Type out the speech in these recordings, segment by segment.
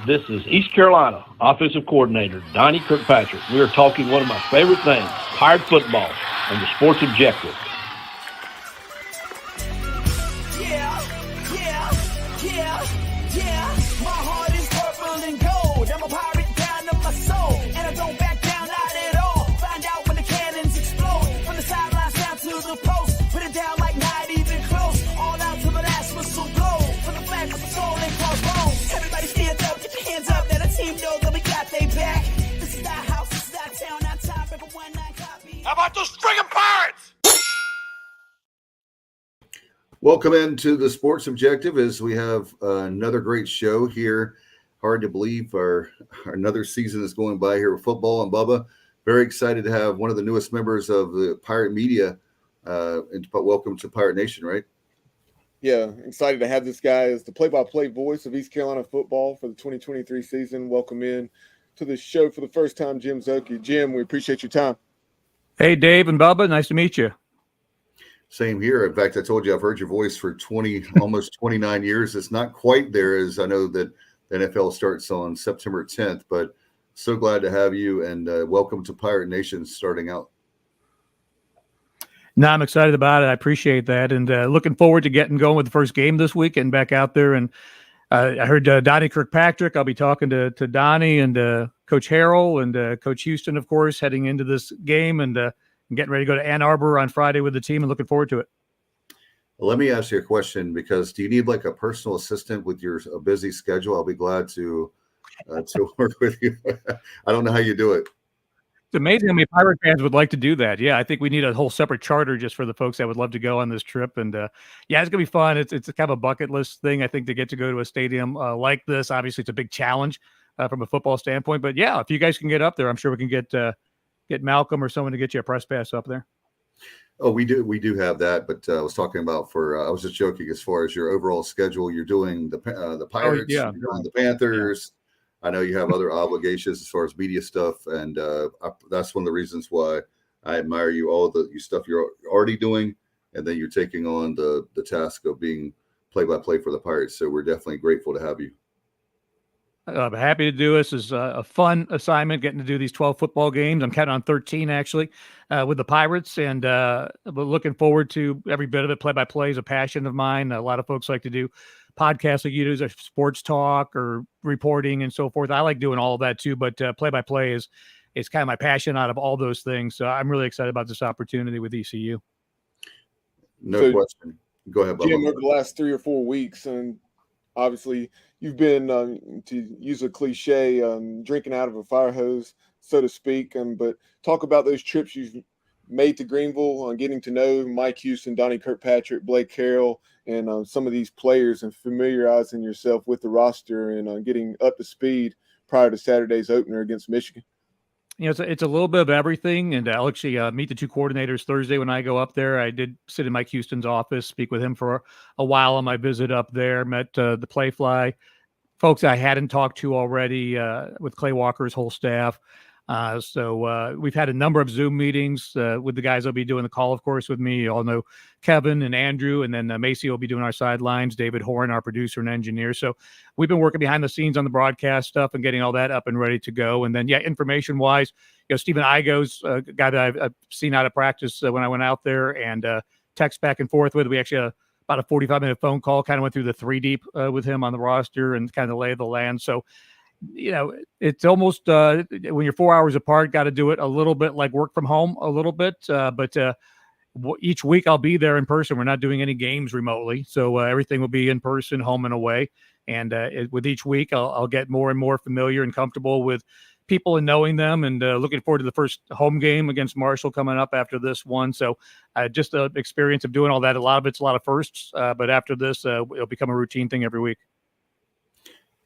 This is East Carolina Offensive Coordinator Donnie Kirkpatrick. We are talking one of my favorite things, Pirate football, and the Sports Objective. My heart is purple and gold. I'm a pirate down to my soul, and I don't back down, not at all. Find out when the cannons explode, from the sidelines down to the post. Put it down like not even close. All out to the last whistle blow. From the flag with the soul and crossbones. Everybody stand up, get your hands up. Let the team know that we got they back. This is our house, this is our town, our time. Remember 1-9 copy. How about those friggin' Pirates? Welcome into the Sports Objective as we have another great show here. Hard to believe our another season is going by here with football. And Bubba, very excited to have one of the newest members of the Pirate Media. But welcome to Pirate Nation, right? Yeah, excited to have this guy as the play-by-play voice of East Carolina football for the 2023 season. Welcome in to the show for the first time, Jim Szoke. Jim, we appreciate your time. Hey, Dave and Bubba, nice to meet you. Same here. In fact, I told you I've heard your voice for almost 29 years. It's not quite there, as I know that the NFL starts on September 10th, but so glad to have you, and welcome to Pirate Nation starting out. No, I'm excited about it. I appreciate that, and looking forward to getting going with the first game this week and back out there. And I heard Donnie Kirkpatrick. I'll be talking to Donnie and Coach Harrell and Coach Houston, of course, heading into this game, and I'm getting ready to go to Ann Arbor on Friday with the team and looking forward to it. Well, let me ask you a question, because do you need like a personal assistant with your busy schedule? I'll be glad to work with you. I don't know how you do it. It's amazing how many Pirate fans would like to do that. Yeah, I think we need a whole separate charter just for the folks that would love to go on this trip. And yeah, it's going to be fun. It's kind of a bucket list thing, I think, to get to go to a stadium like this. Obviously, it's a big challenge from a football standpoint. But yeah, if you guys can get up there, I'm sure we can get Malcolm or someone to get you a press pass up there. Oh, we do have that, but I was talking about I was just joking as far as your overall schedule. You're doing the Pirates, you're doing the Panthers. Yeah. I know you have other obligations as far as media stuff, and that's one of the reasons why I admire you. All the stuff you're already doing, and then you're taking on the task of being play-by-play for the Pirates. So we're definitely grateful to have you. I'm happy to do this. It's a fun assignment, getting to do these 12 football games. I'm counting on 13, actually, with the Pirates, and looking forward to every bit of it. Play-by-play is a passion of mine. A lot of folks like to do podcasts like you do, sports talk or reporting and so forth. I like doing all of that too, but play-by-play is kind of my passion out of all those things. So I'm really excited about this opportunity with ECU. No question. Go ahead, Bubba. Jim, over the last 3 or 4 weeks, and obviously you've been, to use a cliche, drinking out of a fire hose, so to speak. But talk about those trips you've made to Greenville, getting to know Mike Houston, Donnie Kirkpatrick, Blake Carroll, and some of these players, and familiarizing yourself with the roster and getting up to speed prior to Saturday's opener against Michigan. You know, it's a little bit of everything, and I'll actually meet the two coordinators Thursday when I go up there. I did sit in Mike Houston's office, speak with him for a while on my visit up there, met the Playfly folks I hadn't talked to already with Clay Walker's whole staff. So we've had a number of Zoom meetings with the guys that'll be doing the call, of course, with me. You all know Kevin and Andrew, and then Macy will be doing our sidelines, David Horn, our producer and engineer. So we've been working behind the scenes on the broadcast stuff and getting all that up and ready to go. And then, yeah, information-wise, you know, Stephen Igo's a guy that I've seen out of practice when I went out there and text back and forth with. We actually had about a 45-minute phone call, kind of went through the 3-deep with him on the roster and kind of lay of the land. So, you know, it's almost when you're 4 hours apart, got to do it a little bit like work from home a little bit. But each week I'll be there in person. We're not doing any games remotely. So everything will be in person, home and away. And with each week, I'll get more and more familiar and comfortable with people and knowing them, and looking forward to the first home game against Marshall coming up after this one. So just the experience of doing all that. A lot of it's a lot of firsts, but after this, it'll become a routine thing every week.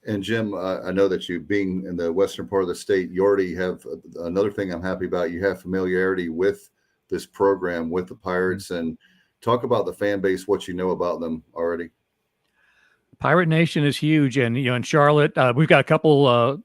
And Jim, I know that you being in the western part of the state, you already have another thing I'm happy about. You have familiarity with this program, with the Pirates, and talk about the fan base, what you know about them already. Pirate Nation is huge. And, you know, in Charlotte, we've got a couple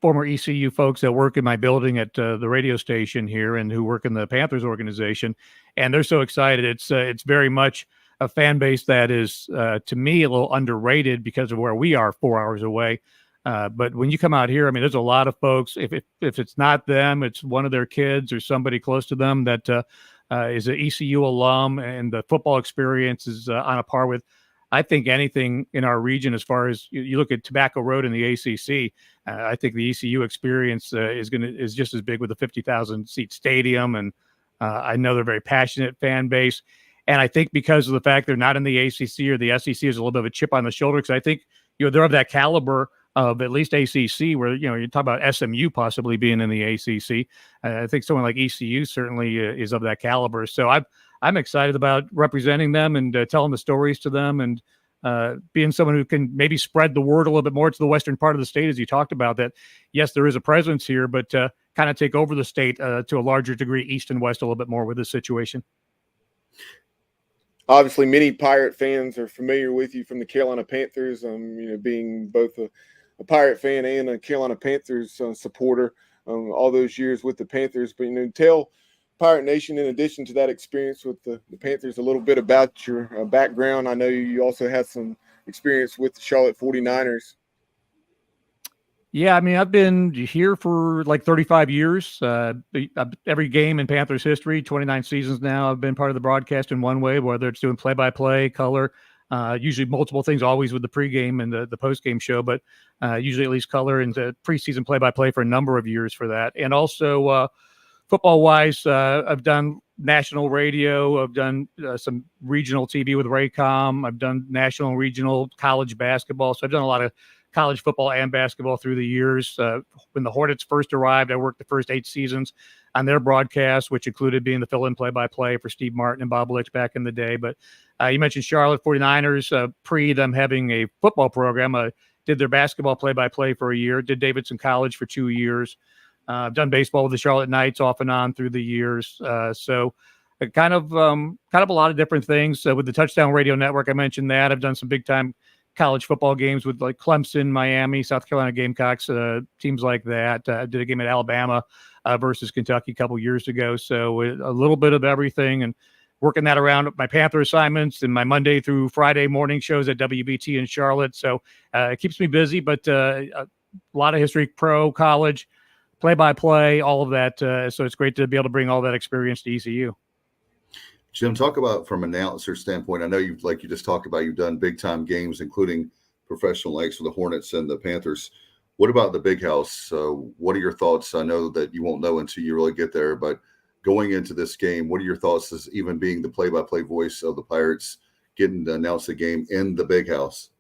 former ECU folks that work in my building at the radio station here and who work in the Panthers organization. And they're so excited. It's very much a fan base that is, to me, a little underrated because of where we are 4 hours away. But when you come out here, I mean, there's a lot of folks, if it's not them, it's one of their kids or somebody close to them that is an ECU alum, and the football experience is on a par with, I think, anything in our region. As far as you look at Tobacco Road in the ACC, I think the ECU experience is just as big with a 50,000 seat stadium, and I know they're a very passionate fan base. And I think because of the fact they're not in the ACC or the SEC, is a little bit of a chip on the shoulder, because I think they're of that caliber of at least ACC, where you talk about SMU possibly being in the ACC. I think someone like ECU certainly is of that caliber. So I'm excited about representing them and telling the stories to them, and being someone who can maybe spread the word a little bit more to the western part of the state, as you talked about, that yes, there is a presence here, but kind of take over the state to a larger degree, east and west, a little bit more with this situation. Obviously, many Pirate fans are familiar with you from the Carolina Panthers, being both a Pirate fan and a Carolina Panthers supporter all those years with the Panthers. But, tell Pirate Nation, in addition to that experience with the Panthers, a little bit about your background. I know you also had some experience with the Charlotte 49ers. Yeah, I mean, I've been here for like 35 years. Every game in Panthers history, 29 seasons now, I've been part of the broadcast in one way, whether it's doing play-by-play, color, usually multiple things, always with the pregame and the postgame show, but usually at least color, and the preseason play-by-play for a number of years for that. And also football-wise, I've done national radio. I've done some regional TV with Raycom. I've done national and regional college basketball. So I've done a lot of college football and basketball through the years. When the Hornets first arrived, I worked the first 8 seasons on their broadcast, which included being the fill-in play-by-play for Steve Martin and Bob Litch back in the day. But you mentioned Charlotte 49ers, pre them having a football program. I did their basketball play-by-play for a year, did Davidson College for 2 years. I've done baseball with the Charlotte Knights off and on through the years. So kind of a lot of different things. With the Touchdown Radio Network, I mentioned that. I've done some big-time college football games with like Clemson, Miami, South Carolina Gamecocks, teams like that. I did a game at Alabama versus Kentucky a couple years ago. So a little bit of everything, and working that around my Panther assignments and my Monday through Friday morning shows at WBT in Charlotte. So it keeps me busy, but a lot of history, pro, college, play-by-play, all of that. So it's great to be able to bring all that experience to ECU. Jim, talk about from an announcer standpoint. I know you just talked about, you've done big time games, including professional leagues for the Hornets and the Panthers. What about the Big House? What are your thoughts? I know that you won't know until you really get there, but going into this game, what are your thoughts as even being the play-by-play voice of the Pirates, getting to announce the game in the Big House?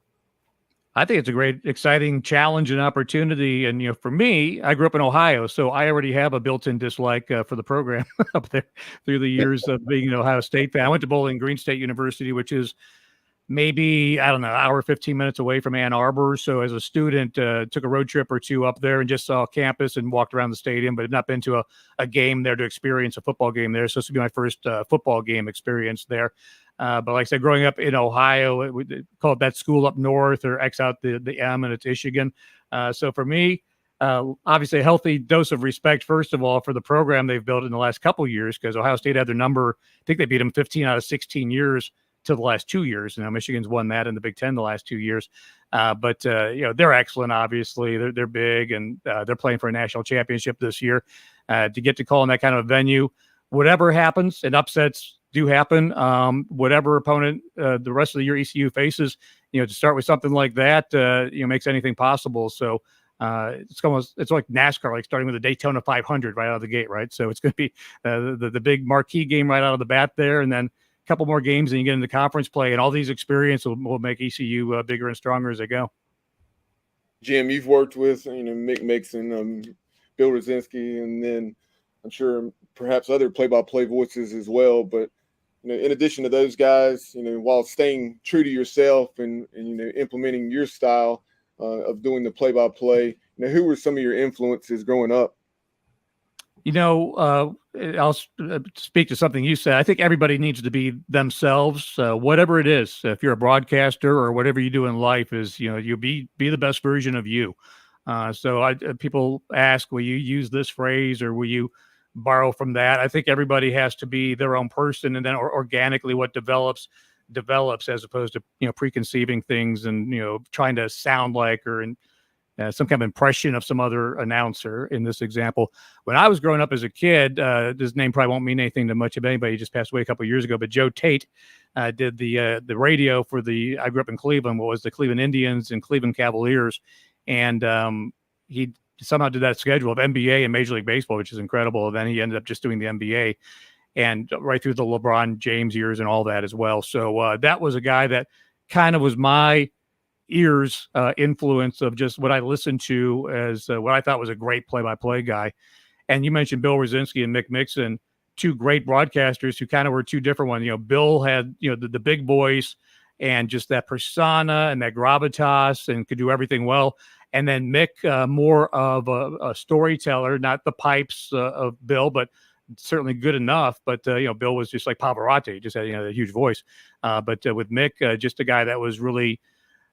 I think it's a great, exciting challenge and opportunity. And, for me, I grew up in Ohio, so I already have a built-in dislike for the program up there through the years of being an Ohio State fan. I went to Bowling Green State University, which is maybe, I don't know, hour, 15 minutes away from Ann Arbor. So as a student, took a road trip or two up there and just saw campus and walked around the stadium, but had not been to a game there to experience a football game there. So this would be my first football game experience there. But like I said, growing up in Ohio, we call it that school up north, or X out the M, and it's Michigan. So for me, obviously a healthy dose of respect, first of all, for the program they've built in the last couple of years, because Ohio State had their number. I think they beat them 15 out of 16 years to the last 2 years. Now Michigan's won that in the Big Ten the last 2 years. But they're excellent. Obviously, they're big, and they're playing for a national championship this year. To get to call in that kind of a venue, whatever happens, and upsets do happen. Whatever opponent the rest of the year ECU faces, to start with something like that, makes anything possible. So it's like NASCAR, like starting with the Daytona 500 right out of the gate, right? So it's going to be the big marquee game right out of the bat there, and then a couple more games, and you get into conference play, and all these experiences will make ECU bigger and stronger as they go. Jim, you've worked with Mick Mixon, Bill Rosinski, and then I'm sure perhaps other play-by-play voices as well. But in addition to those guys, while staying true to yourself and implementing your style of doing the play-by-play, who were some of your influences growing up? I'll speak to something you said. I think everybody needs to be themselves, whatever it is. If you're a broadcaster or whatever you do in life, is you be the best version of you. So people ask, will you use this phrase, or will you borrow from that? I think everybody has to be their own person, and then organically what develops, as opposed to preconceiving things and trying to sound like, or some kind of impression of some other announcer in this example. When I was growing up as a kid, his name probably won't mean anything to much of anybody. He just passed away a couple of years ago, but Joe Tate did the radio for I grew up in Cleveland, what was the Cleveland Indians and Cleveland Cavaliers. And he somehow did that schedule of NBA and Major League Baseball, which is incredible. And then he ended up just doing the NBA and right through the LeBron James years and all that as well. So that was a guy that kind of was my ears influence of just what I listened to as what I thought was a great play-by-play guy. And you mentioned Bill Rosinski and Mick Mixon, two great broadcasters who kind of were two different ones. Bill had, the big voice and just that persona and that gravitas and could do everything well. And then Mick, more of a storyteller, not the pipes of Bill, but certainly good enough. But, Bill was just like Pavarotti, just had, a huge voice. But with Mick, just a guy that was really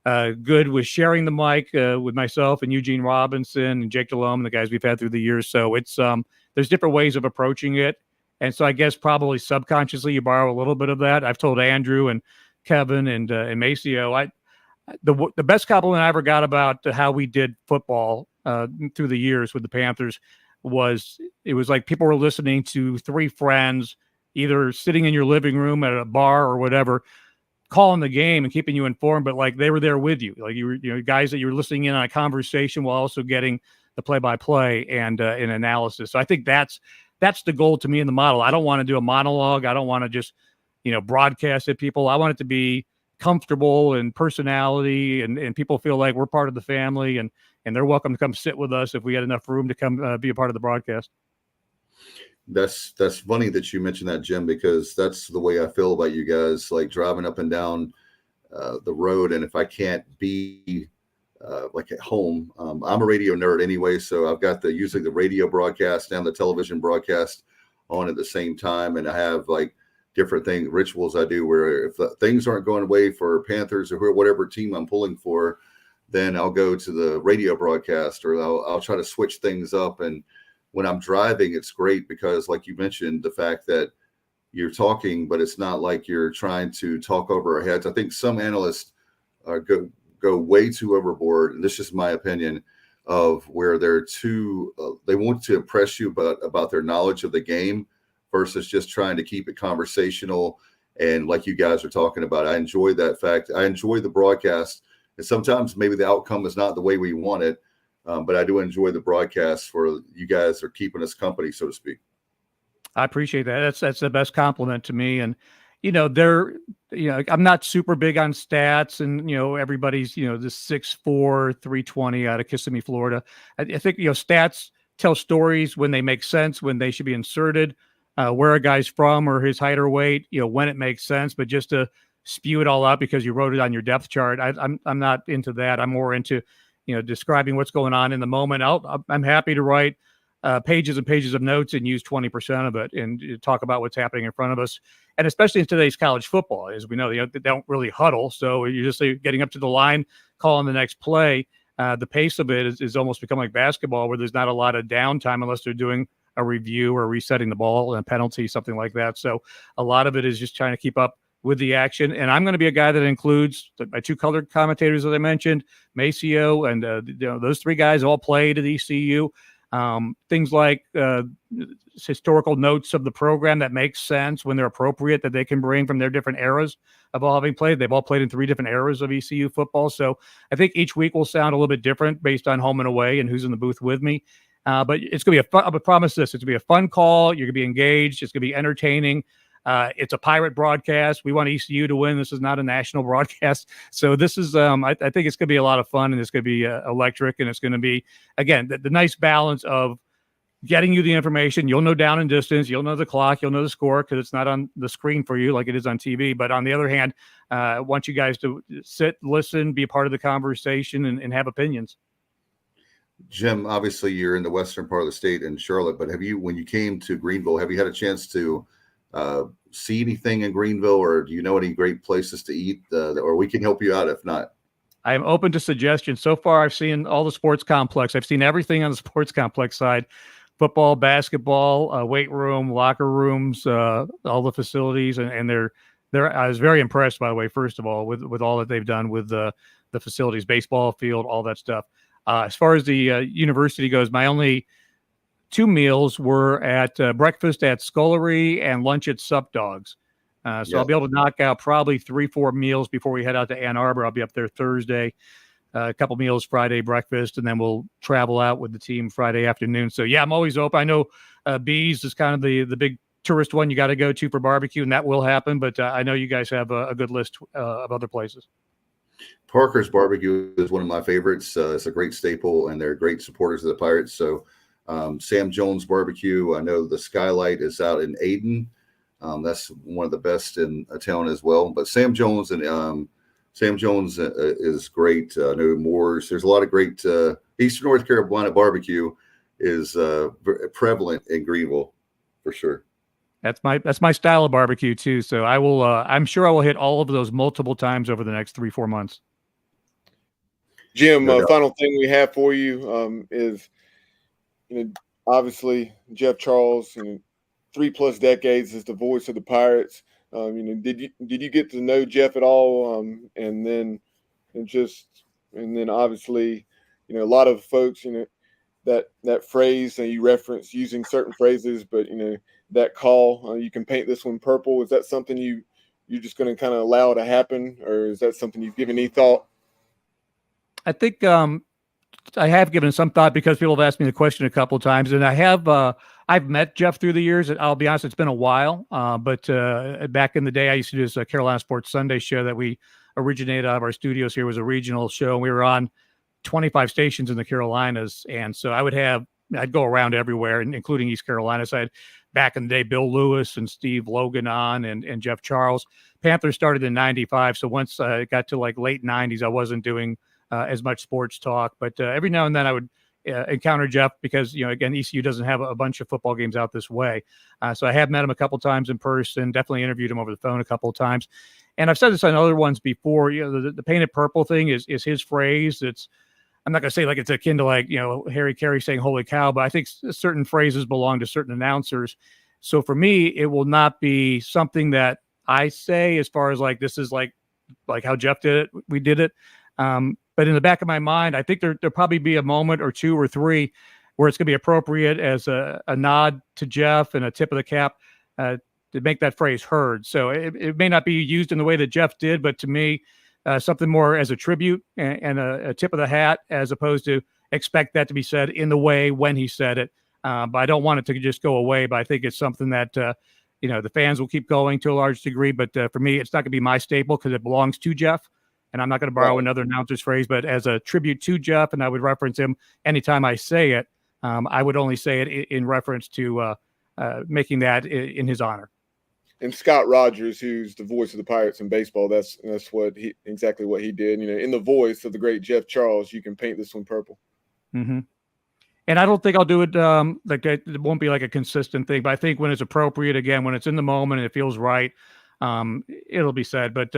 good with sharing the mic with myself and Eugene Robinson and Jake Delhomme and the guys we've had through the years. So it's there's different ways of approaching it. And so I guess probably subconsciously you borrow a little bit of that. I've told Andrew and Kevin and Maceo, the best compliment I ever got about how we did football through the years with the Panthers was it was like people were listening to three friends, either sitting in your living room at a bar or whatever, calling the game and keeping you informed, but like they were there with you, like you were, guys that you were listening in on a conversation while also getting the play-by-play and an analysis. So I think that's the goal to me in the model. I don't want to do a monologue. I don't want to just, broadcast at people. I want it to be comfortable and personality and people feel like we're part of the family and they're welcome to come sit with us if we had enough room to come be a part of the broadcast. That's funny that you mentioned that, Jim, because that's the way I feel about you guys, like driving up and down the road. And if I can't be like at home, I'm a radio nerd anyway. So I've got usually the radio broadcast and the television broadcast on at the same time. And I have like different rituals I do where if things aren't going away for Panthers or whatever team I'm pulling for, then I'll go to the radio broadcast or I'll try to switch things up. And when I'm driving, it's great because like you mentioned, the fact that you're talking, but it's not like you're trying to talk over our heads. I think some analysts go way too overboard. And this is my opinion of where they're too, they want to impress you about their knowledge of the game versus just trying to keep it conversational. And like you guys are talking about, I enjoy that fact. I enjoy the broadcast. And sometimes maybe the outcome is not the way we want it. But I do enjoy the broadcast for you guys are keeping us company, so to speak. I appreciate that. That's the best compliment to me. And, I'm not super big on stats and, everybody's, the 6'4", 320 out of Kissimmee, Florida. I think, stats tell stories when they make sense, when they should be inserted, where a guy's from or his height or weight, when it makes sense, but just to spew it all out because you wrote it on your depth chart. I'm not into that. I'm more into, describing what's going on in the moment. I'm happy to write pages and pages of notes and use 20% of it and talk about what's happening in front of us. And especially in today's college football, as we know, they don't really huddle. So you're just getting up to the line, calling the next play. The pace of it is almost become like basketball where there's not a lot of downtime unless they're doing a review or resetting the ball and a penalty, something like that. So a lot of it is just trying to keep up with the action. And I'm going to be a guy that includes my two colored commentators that I mentioned, Maceo, and those three guys all played at ECU. Things like historical notes of the program that makes sense when they're appropriate that they can bring from their different eras of all having played. They've all played in 3 different eras of ECU football. So I think each week will sound a little bit different based on home and away and who's in the booth with me. But it's going to be I promise this, it's going to be a fun call. You're going to be engaged. It's going to be entertaining. It's a pirate broadcast. We want ECU to win. This is not a national broadcast. So this is, I think it's going to be a lot of fun and it's going to be electric. And it's going to be, again, the nice balance of getting you the information. You'll know down and distance. You'll know the clock. You'll know the score because it's not on the screen for you like it is on TV. But on the other hand, I want you guys to sit, listen, be a part of the conversation and have opinions. Jim, obviously you're in the western part of the state in Charlotte, but when you came to Greenville, have you had a chance to see anything in Greenville, or do you know any great places to eat, or we can help you out if not? I am open to suggestions. So far, I've seen all the sports complex. I've seen everything on the sports complex side: football, basketball, weight room, locker rooms, all the facilities, and they're. I was very impressed, by the way. First of all, with all that they've done with the facilities, baseball field, all that stuff. As far as the university goes, my only 2 meals were at breakfast at Scullery and lunch at Sup Dogs. So I'll be able to knock out probably 3-4 meals before we head out to Ann Arbor. I'll be up there Thursday, a couple meals Friday breakfast, and then we'll travel out with the team Friday afternoon. So yeah, I'm always open. I know Bees is kind of the big tourist one you got to go to for barbecue, and that will happen. But I know you guys have a good list of other places. Parker's Barbecue is one of my favorites. It's a great staple, and they're great supporters of the Pirates. So Sam Jones Barbecue, I know the Skylight is out in Ayden. That's one of the best in a town as well. But Sam Jones is great. I know Moore's. There's a lot of great Eastern North Carolina barbecue is prevalent in Greenville for sure. That's my style of barbecue too. So I will. I'm sure I will hit all of those multiple times over the next 3-4 months. Jim, final thing we have for you is, obviously Jeff Charles, 3+ decades as the voice of the Pirates. Did you get to know Jeff at all? And then obviously, a lot of folks, that phrase, and you reference using certain phrases, but that call, you can paint this one purple. Is that something you're just going to kind of allow to happen, or is that something you've given any thought? I think I have given some thought, because people have asked me the question a couple of times, and I have. I've met Jeff through the years. I'll be honest, it's been a while. But back in the day, I used to do this Carolina Sports Sunday show that we originated out of our studios here. It was a regional show, and we were on 25 stations in the Carolinas. And so I'd go around everywhere, including East Carolina. So I had, back in the day, Bill Lewis and Steve Logan on, and Jeff Charles. Panthers started in 95. So once it got to like late 90s, I wasn't doing as much sports talk. But every now and then I would encounter Jeff, because, again, ECU doesn't have a bunch of football games out this way. So I have met him a couple times in person, definitely interviewed him over the phone a couple of times. And I've said this on other ones before, the painted purple thing is his phrase. I'm not going to say like it's akin to like, Harry Carey saying holy cow, but I think certain phrases belong to certain announcers. So for me, it will not be something that I say as far as like, this is like how Jeff did it. We did it. But in the back of my mind, I think there'll probably be a moment or 2 or 3 where it's going to be appropriate as a nod to Jeff and a tip of the cap to make that phrase heard. So it may not be used in the way that Jeff did, but to me, something more as a tribute and a tip of the hat, as opposed to expect that to be said in the way when he said it. But I don't want it to just go away. But I think it's something that, the fans will keep going to a large degree. But for me, it's not going to be my staple, because it belongs to Jeff. And I'm not going to borrow another announcer's phrase, but as a tribute to Jeff, and I would reference him anytime I say it, I would only say it in reference to making that in his honor. And Scott Rogers, who's the voice of the Pirates in baseball, that's exactly what he did. In the voice of the great Jeff Charles, you can paint this one purple. Mm-hmm. And I don't think I'll do it it won't be like a consistent thing, but I think when it's appropriate, again, when it's in the moment and it feels right, it'll be said. But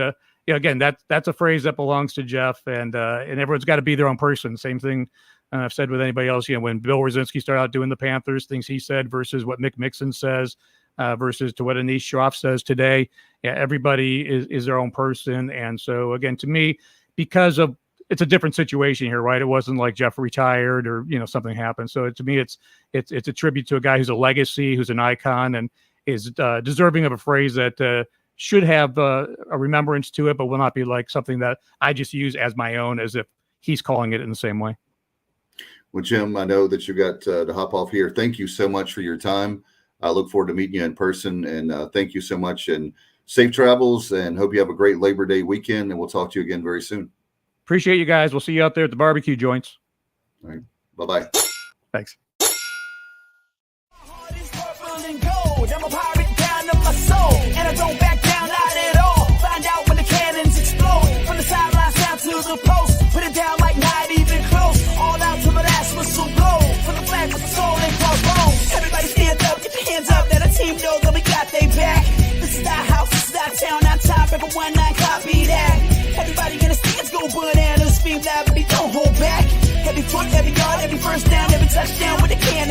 again, that's a phrase that belongs to Jeff, and everyone's got to be their own person. Same thing I've said with anybody else. When Bill Rosinski started out doing the Panthers, things he said versus what Mick Mixon says, versus to what Anish Shroff says today. Yeah, everybody is their own person. And so again, to me, because of it's a different situation here, right? It wasn't like Jeff retired or something happened. So to me, it's a tribute to a guy who's a legacy, who's an icon, and is deserving of a phrase that should have a remembrance to it, but will not be like something that I just use as my own, as if he's calling it in the same way. Well, Jim, I know that you got to hop off here. Thank you so much for your time. I look forward to meeting you in person, and thank you so much, and safe travels, and hope you have a great Labor Day weekend, and we'll talk to you again very soon. Appreciate you guys. We'll see you out there at the barbecue joints. All right. Bye-bye. Thanks. I'm a pirate down to my soul, and I don't back down, not at all. Find out when the cannons explode, from the sidelines down to the post. Put it down like not even close. All out to the last whistle blow. From the flag with the soul and crossbones. Everybody stand up, get your hands up. Let a team know that we got they back. This is our house, this is our town. On top, everyone not copy that. Everybody in the stands go bananas, scream loud, but don't hold back. Every foot, every yard, every first down, every touchdown with a cannon.